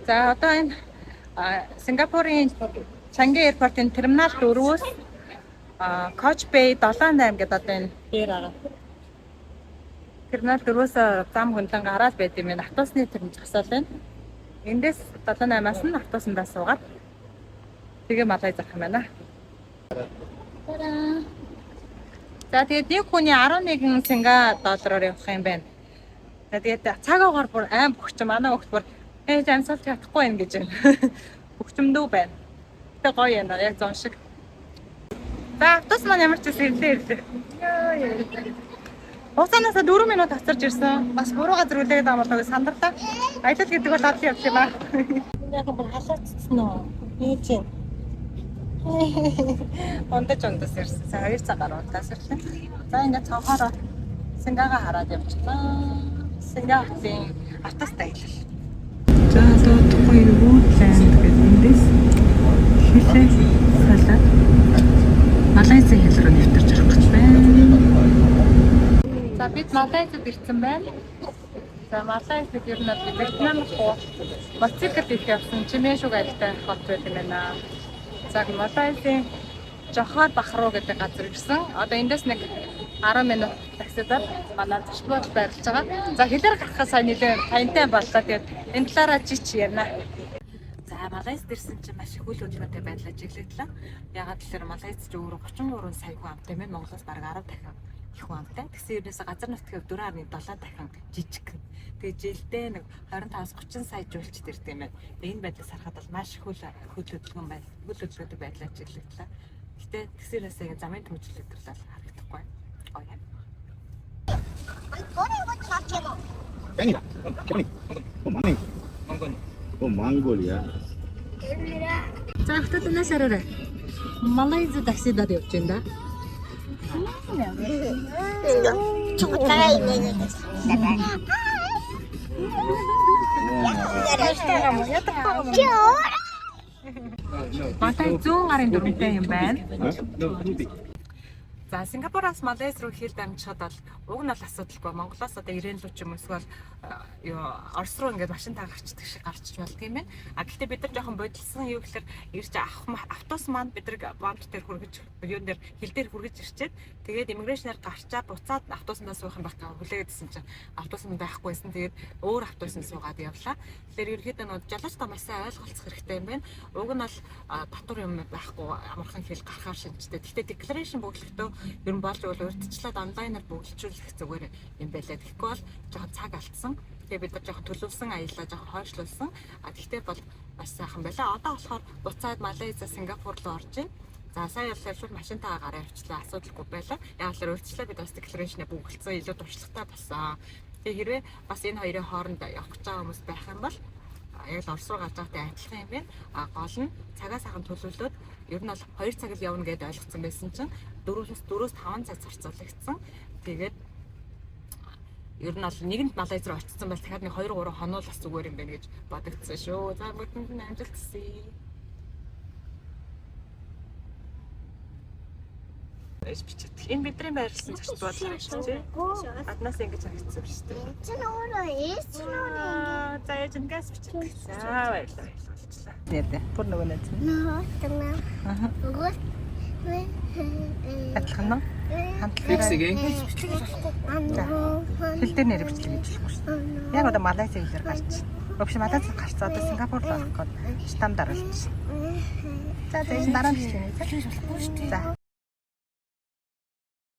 За одоо энэ Сингапурын Changi Airport-ын терминал 4-өөс Koh Bay 78 гэдэг одоо энэ дээр байгаа. Терминал 4-өөс зам хөндлөн гараад байт юм байна. Автобусны тэрэн зогсоол байна. Эндээс 78-аас нь автобусандаа суугаад тэгээ Малай зарах юм байна. За тэгээд нэг хүний 11 синга доллараар явах юм байна. За тэгээд цагаагаар бүр аим бөхчм манай хөлт бүр ээж амьсгалж чадахгүй юм гэж байна. Бөхчмдөө байна. Тэ гоё юм аа яг зон шиг. За автобус маань ямар ч зүйл ирлээ. Уцаанаас 4 минут хацарч ирсэн. Бас буруу газар үлээгээд байгаа болоо сандарлаа. Аялал гэдэг бол олон явж юм аа. Яг бүр халаацсан уу? Ээж юм. Ондож ирсэн. 2 цаг гаруй удаас ирлээ. За ингээд цонхороо Сингага хараад явчихлаа. Сингапурын автобустай аялал. За тухайн юу ланд гэдэг эндээс хилээ салаад Малайзийн хэл рүү нэвтэрч орох гэж байна. За бид Малайзад ирсэн байна. За Малайзад ер нь Вьетнам руу мотоцикл их явсан чимээ шуг айлтай хот байт юм байна. За Малайзийн Жохор Бахруу гэдэг газар ирсэн. Одоо эндээс нэг 10 минут таксидаар манай зарчмууд байрлаж байгаа. За хэлээр гарахаас сайн нэлээ таянтай боллоо. Тэгээд энэ талаараа чич ярина. За Малайзд ирсэн чинь маш их үйл хөдлөлтөй байдлаар чиглэгдлээ. Ягаад гэвэл Малайз ч өөрөө 33 сая хүн амтай байна. Монголоос бараг 10 дахин их хүн амтай. Тэгсэн ернээсээ газар нутгийн 4.7 дахин жижиг. Тэгээд жилдээ нэг 25-30 сая жуулчд ирдэг юм байна. Энэ байдлаас харахад бол маш их үйл хөдлөлтөй байдлаар чиглэгдлээ. Гэтэ тэгсээрээсээ замын төвчлөлт төрлөл харагдахгүй. Гоё. Venga, Mongolia. За хотод өнөөс арай. Малайз таксидаар явж байна да. Малайз 100 гарын дөрөвтэй юм байна. За Сингапураас Малайз руу хэл дамжихад бол уг нь бол асуудалгүй. Монголоос одоо ирээн рүү ч юм эсвэл Орос руу ингээд машинтаа гарчдаг шиг гарчиж болдго юм байна. Гэхдээ бид нар жоохон бодилсан юу гэхээр ирж автобус маань бид нар бомт дээр хүргэж юун дээр хил дээр хүргэж ирчээд тэгээд иммиграшнаар гарчаад буцаад автобусандаа суух юм байна хүлээгээдсэн чинь автобус нь байхгүйсэн. Тэгээд өөр автобусанд суугаад явлаа. Тэгэхээр ерөөхдөө нөө жолооч та маш сайн ойлголцох хэрэгтэй юм байна. Уг нь бол татвар юм байхгүй амархан хэл гарахаар шинжтэй. Гэхдээ declaration бүглэхдээ ер нь болж бол урьдчилаад онлайнаар бүглэлжүүлэх зүгээр юм байлаа. Тэгэхгүй бол жоохон цаг алдсан. Тэгээ бид нар жоохон төлөвсөн аяллаа жоохон хойшлуулсан. Тэгтээ бол маш сайхан байлаа. Одоо болохоор буцаад Малайзаа Сингапур руу орж ийн. За сая явшил машинтаа гараа явчлаа. Асуудалгүй байлаа. Яг л урьдчилаа бид бас declaration-а бүгэлцсэн илүү туршлагатай болсон. Тэгээ хэрвээ бас энэ хоёрын хооронд явах гэж байгаа хүмүүс байх юм бол яг л Орос руу гарч байгаатай адилхан юм байна. Гол нь цагаас хахан төлөвлөөд ер нь бол 2 цаг л явна гэдээ ойлгоцсон байсан чинь 4-5 цаг зарцуулагдсан. Тэгээд ер нь бол нэгэнд Малайз руу очсон бол дахиад нэг 2-3 хоног бас зүгээр юм байна гэж бодогдсон шүү. За бүгдэнд нь амжилт хүсье. Энэ бидний байрласан зарц бодлоо шүү. Аднаас ингэж харагдсан шүү дээ. Чи өөрөө ээж нь За яаж ингээс бичиж. За баярлалаа. Нэрдэ. Бүр нөгөө нэг. нөө Адилхан нь. Фиксигээ. Хэл дээр нэр бичлэг гэж хэлэхгүй шүү. Яг одоо Малайз хэлээр гарч. Өвч Малайз гарцаа одоо Сингапур руу орох гээд штамд оруулж. За тэгээд дараа нь бичлэг. За.